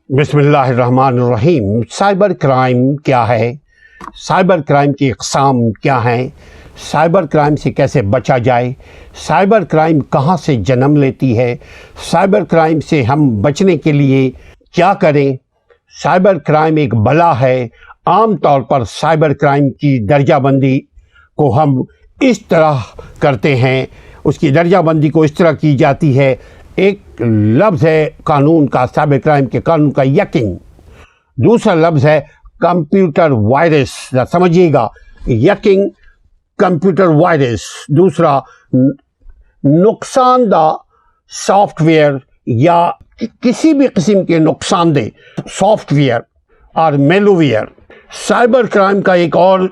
बिस्मिल्लाहिर्रहमानिर्रहीम। Cyber crime क्या है, साइबर क्राइम की अक़साम क्या हैं, साइबर क्राइम से कैसे बचा जाए, साइबर क्राइम कहाँ से जन्म लेती है, साइबर क्राइम से हम बचने के लिए क्या करें। साइबर क्राइम एक बला है। आम तौर पर साइबर क्राइम की दर्जाबंदी को हम इस तरह करते हैं, उसकी दर्जाबंदी को इस तरह की जाती है। एक लफ्ज़ है कानून का, साइबर क्राइम के कानून का, यकिंग। दूसरा लफ्ज़ है कंप्यूटर वायरस। समझिएगा, यकिंग कंप्यूटर वायरस। दूसरा नुकसानदा सॉफ्टवेयर या किसी भी किस्म के नुकसानदेह सॉफ्टवेयर और मेलवेयर। साइबर क्राइम का एक और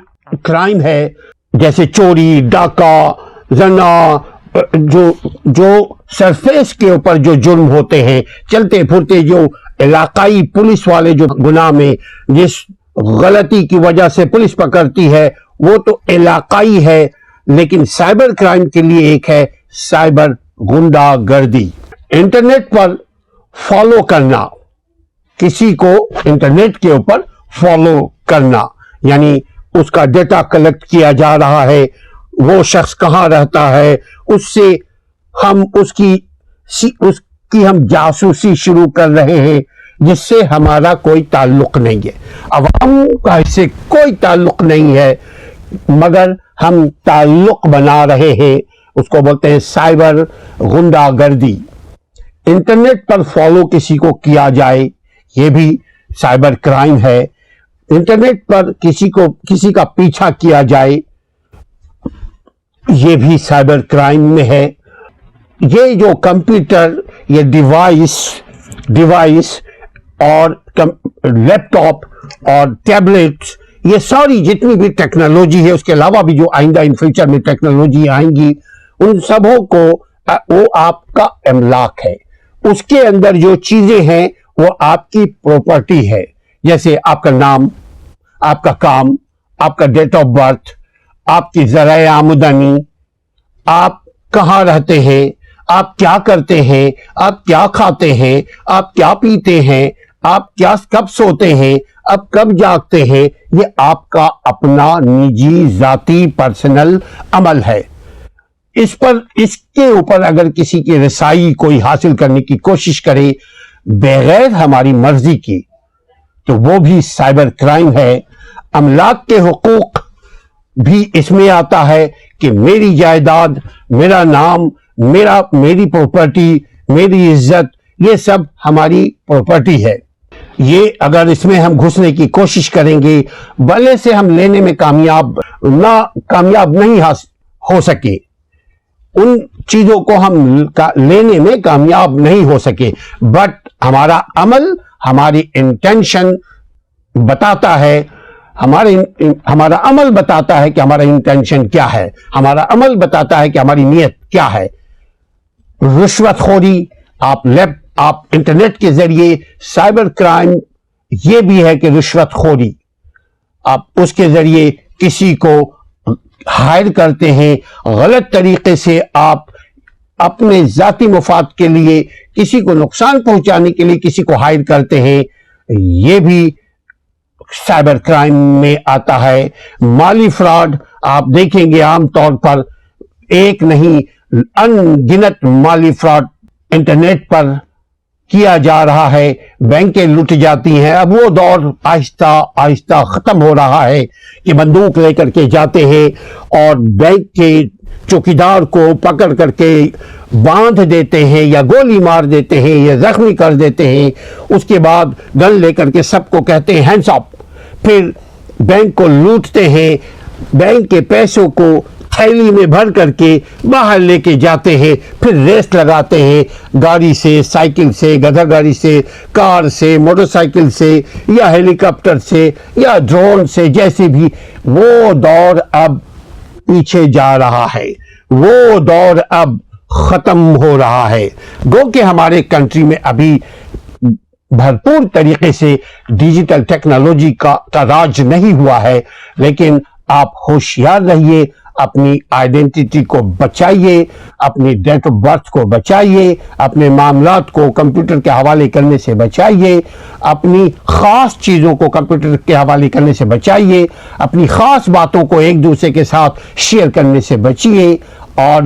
क्राइम है जैसे चोरी, डाका, जना, जो सरफेस के ऊपर जो जुर्म होते हैं, चलते फिरते जो इलाकाई पुलिस वाले जो गुनाह में जिस गलती की वजह से पुलिस पकड़ती है वो तो इलाकाई है, लेकिन साइबर क्राइम के लिए एक है साइबर गुंडागर्दी। इंटरनेट पर फॉलो करना, किसी को इंटरनेट के ऊपर फॉलो करना, यानी उसका डेटा कलेक्ट किया जा रहा है, वो शख्स कहाँ रहता है, उससे हम उसकी हम जासूसी शुरू कर रहे हैं, जिससे हमारा कोई ताल्लुक नहीं है, अवाम का इससे कोई ताल्लुक नहीं है, मगर हम ताल्लुक बना रहे हैं। उसको बोलते हैं साइबर गुंडागर्दी। इंटरनेट पर फॉलो किसी को किया जाए, ये भी साइबर क्राइम है। इंटरनेट पर किसी का पीछा किया जाए, ये भी साइबर क्राइम में है। ये जो कंप्यूटर, ये डिवाइस और लैपटॉप और टैबलेट्स, ये सारी जितनी भी टेक्नोलॉजी है, उसके अलावा भी जो आइंदा इन फ्यूचर में टेक्नोलॉजी आएंगी, उन सबों को वो आपका अमलाक है। उसके अंदर जो चीजें हैं वो आपकी प्रॉपर्टी है, जैसे आपका नाम, आपका काम, आपका डेट ऑफ बर्थ, आपकी ज़राए आमदनी, आप कहाँ रहते हैं, आप क्या करते हैं, आप क्या खाते हैं, आप क्या पीते हैं, आप क्या कब सोते हैं, आप कब जागते हैं, ये आपका अपना निजी जाती पर्सनल अमल है। इसके ऊपर अगर किसी की रसाई कोई हासिल करने की कोशिश करे बगैर हमारी मर्जी की, तो वो भी साइबर क्राइम है। अमलाक के हुकूक भी इसमें आता है कि मेरी जायदाद, मेरा नाम, मेरी प्रॉपर्टी, मेरी इज्जत, ये सब हमारी प्रॉपर्टी है। ये अगर इसमें हम घुसने की कोशिश करेंगे, भले से हम लेने में कामयाब नहीं हो सके, उन चीजों को हम लेने में कामयाब नहीं हो सके, बट हमारा अमल, हमारी इंटेंशन बताता है, हमारा अमल बताता है कि हमारा इंटेंशन क्या है, हमारा अमल बताता है कि हमारी नीयत क्या है। रिश्वतखोरी, आप इंटरनेट के जरिए, साइबर क्राइम ये भी है कि रिश्वतखोरी, आप उसके जरिए किसी को हायर करते हैं, गलत तरीके से आप अपने जाती मुफाद के लिए, किसी को नुकसान पहुंचाने के लिए किसी को हायर करते हैं, ये भी साइबर क्राइम में आता है। माली फ्रॉड, आप देखेंगे आम तौर पर एक नहीं अनगिनत माली फ्रॉड इंटरनेट पर किया जा रहा है, बैंकें लुट जाती हैं। अब वो दौर आहिस्ता आहिस्ता खत्म हो रहा है कि बंदूक लेकर के जाते हैं और बैंक के चौकीदार को पकड़ करके बांध देते हैं या गोली मार देते हैं या जख्मी कर देते हैं। उसके बाद गन लेकर के सबको कहते हैं हैंड्स अप, फिर बैंक को लूटते हैं, बैंक के पैसों को थैली में भर करके बाहर लेके जाते हैं, फिर रेस लगाते हैं, गाड़ी से, साइकिल से, गधा गाड़ी से, कार से, मोटरसाइकिल से या हेलीकॉप्टर से या ड्रोन से, जैसे भी। वो दौर अब पीछे जा रहा है, वो दौर अब खत्म हो रहा है। गो कि हमारे कंट्री में अभी भरपूर तरीके से डिजिटल टेक्नोलॉजी का राज नहीं हुआ है, लेकिन आप होशियार रहिए, اپنی آئیڈینٹی کو بچائیے، اپنی ڈیٹ آف برتھ کو بچائیے، اپنے معاملات کو کمپیوٹر کے حوالے کرنے سے بچائیے، اپنی خاص چیزوں کو کمپیوٹر کے حوالے کرنے سے بچائیے، اپنی خاص باتوں کو ایک دوسرے کے ساتھ شیئر کرنے سے بچیے، اور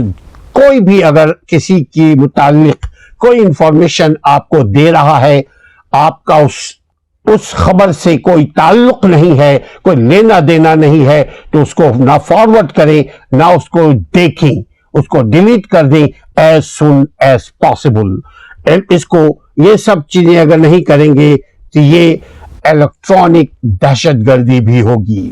کوئی بھی اگر کسی کی متعلق کوئی انفارمیشن آپ کو دے رہا ہے، آپ کا اس خبر سے کوئی تعلق نہیں ہے، کوئی لینا دینا نہیں ہے، تو اس کو نہ فارورڈ کریں، نہ اس کو دیکھیں، اس کو ڈیلیٹ کر دیں ایز سون ایز پاسبل۔ اس کو یہ سب چیزیں اگر نہیں کریں گے تو یہ الیکٹرانک دہشت گردی بھی ہوگی،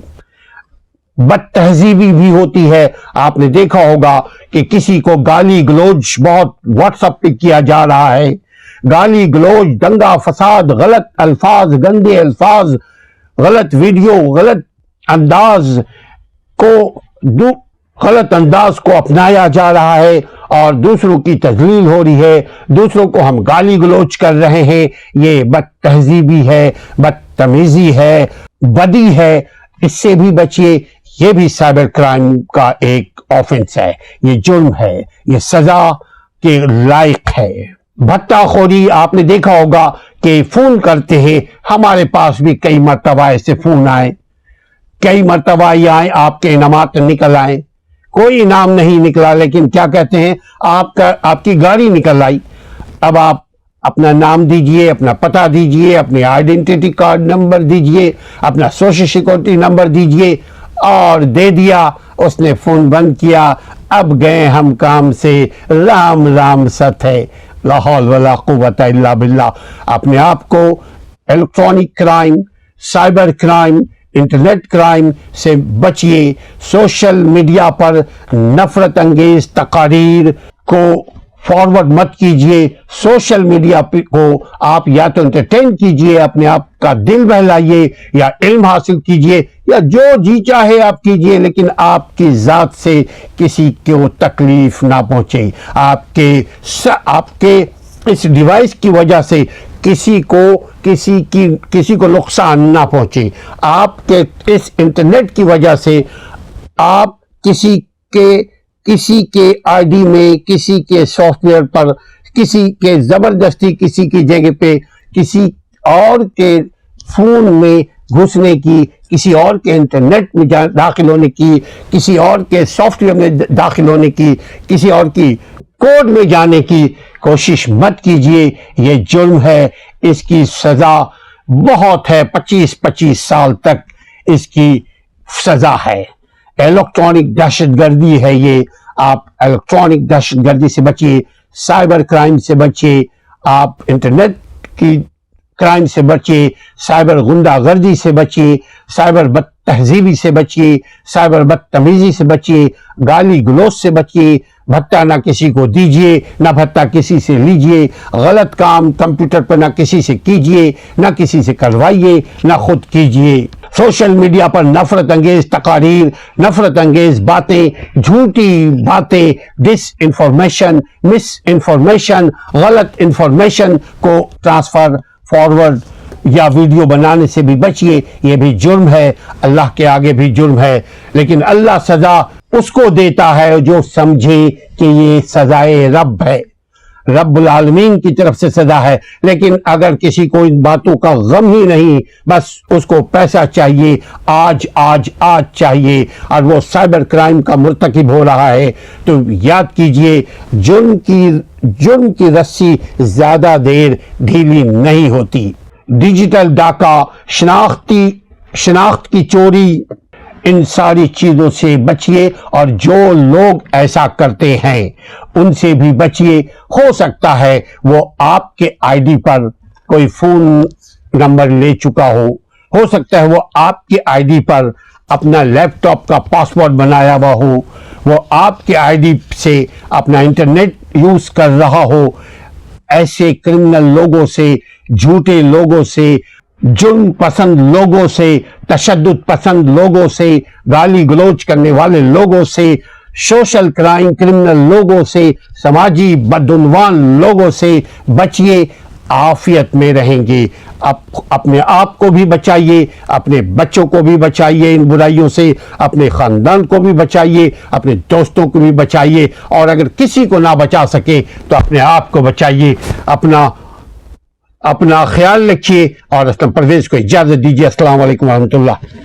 بد تہذیبی بھی ہوتی ہے۔ آپ نے دیکھا ہوگا کہ کسی کو گالی گلوچ بہت واٹس ایپ پہ کیا جا رہا ہے، گالی گلوچ، دنگا فساد، غلط الفاظ، گندے الفاظ، غلط ویڈیو، غلط انداز کو اپنایا جا رہا ہے، اور دوسروں کی تذلیل ہو رہی ہے، دوسروں کو ہم گالی گلوچ کر رہے ہیں۔ یہ بد تہذیبی ہے، بدتمیزی ہے، بدی ہے، اس سے بھی بچیے۔ یہ بھی سائبر کرائم کا ایک آفنس ہے، یہ جرم ہے، یہ سزا کے لائق ہے۔ بھتہ خوری، آپ نے دیکھا ہوگا کہ فون کرتے ہیں، ہمارے پاس بھی کئی مرتبہ ایسے فون آئے، کئی مرتبہ یہ آئے آپ کے انعامات نکل آئے، کوئی انعام نہیں نکلا، لیکن کیا کہتے ہیں آپ کی گاڑی نکل آئی، اب آپ اپنا نام دیجئے، اپنا پتہ دیجئے، اپنی آئیڈینٹی کارڈ نمبر دیجئے، اپنا سوشل سیکورٹی نمبر دیجئے، اور دے دیا، اس نے فون بند کیا، اب گئے ہم کام سے، رام رام ست ہے، لا حول ولا قوت الا باللہ۔ اپنے آپ کو electronic crime, cyber crime, internet crime سے بچیے۔ سوشل میڈیا پر نفرت انگیز تقاریر کو فارورڈ مت کیجئے۔ سوشل میڈیا کو آپ یا تو انٹرٹین کیجئے، اپنے آپ کا دل بہلائیے، یا علم حاصل کیجئے، یا جو جی چاہے آپ کیجئے، لیکن آپ کی ذات سے کسی کو تکلیف نہ پہنچے، آپ کے اس ڈیوائس کی وجہ سے کسی کو نقصان نہ پہنچے، آپ کے اس انٹرنیٹ کی وجہ سے آپ کسی کے آئی ڈی میں، کسی کے سافٹ ویئر پر، کسی کے زبردستی کسی کی جگہ پہ، کسی اور کے فون میں گھسنے کی، کسی اور کے انٹرنیٹ میں داخل ہونے کی، کسی اور کے سافٹ ویئر میں داخل ہونے کی، کسی اور کی کوڈ میں جانے کی کوشش مت کیجئے۔ یہ جرم ہے، اس کی سزا بہت ہے، 25 سال تک اس کی سزا ہے۔ الیکٹرانک دہشت گردی ہے یہ، آپ الیکٹرانک دہشت گردی سے بچیے، سائبر کرائم سے بچیے، آپ انٹرنیٹ کی کرائم سے بچیے، سائبر غنڈہ گردی سے بچیے، سائبر بد تہذیبی سے بچیے، سائبر بدتمیزی سے بچیے، گالی گلوچ سے بچیے، بھتہ نہ کسی کو دیجئے، نہ بھتہ کسی سے لیجئے، غلط کام کمپیوٹر پر نہ کسی سے کیجئے، نہ کسی سے کروائیے، نہ خود کیجئے۔ سوشل میڈیا پر نفرت انگیز تقاریر، نفرت انگیز باتیں، جھوٹی باتیں، ڈس انفارمیشن، مس انفارمیشن، غلط انفارمیشن کو ٹرانسفر، فارورڈ یا ویڈیو بنانے سے بھی بچیے۔ یہ بھی جرم ہے، اللہ کے آگے بھی جرم ہے، لیکن اللہ سزا اس کو دیتا ہے جو سمجھے کہ یہ سزائے رب ہے، رب العالمین کی طرف سے سزا ہے۔ لیکن اگر کسی کو ان باتوں کا غم ہی نہیں، بس اس کو پیسہ چاہیے، آج چاہیے، اور وہ سائبر کرائم کا مرتکب ہو رہا ہے، تو یاد کیجئے جرم کی رسی زیادہ دیر ڈھیلی نہیں ہوتی۔ ڈیجیٹل ڈاکہ، شناخت کی چوری، ان ساری چیزوں سے بچیے، اور جو لوگ ایسا کرتے ہیں ان سے بھی بچیے۔ ہو سکتا ہے وہ آپ کے آئی ڈی پر کوئی فون نمبر لے چکا ہو سکتا ہے وہ آپ کے آئی ڈی پر اپنا لیپ ٹاپ کا پاسورڈ بنایا ہوا ہو، وہ آپ کے آئی ڈی سے اپنا انٹرنیٹ یوز کر رہا ہو۔ ایسے کرمنل لوگوں سے، جھوٹے لوگوں سے، جرم پسند لوگوں سے، تشدد پسند لوگوں سے، گالی گلوچ کرنے والے لوگوں سے، سوشل کرائم کرمنل لوگوں سے، سماجی بدعنوان لوگوں سے بچیے۔ आफियत में रहेंगे। अपने आप को भी बचाइए, अपने बच्चों को भी बचाइए इन बुराइयों से, अपने ख़ानदान को भी बचाइए, अपने दोस्तों को भी बचाइए, और अगर किसी को ना बचा सके तो अपने आप को बचाइए। अपना ख्याल रखिए और असलम परवेज़ को इजाज़त दीजिए। अस्सलाम वालेकुम रहमतुल्लाह।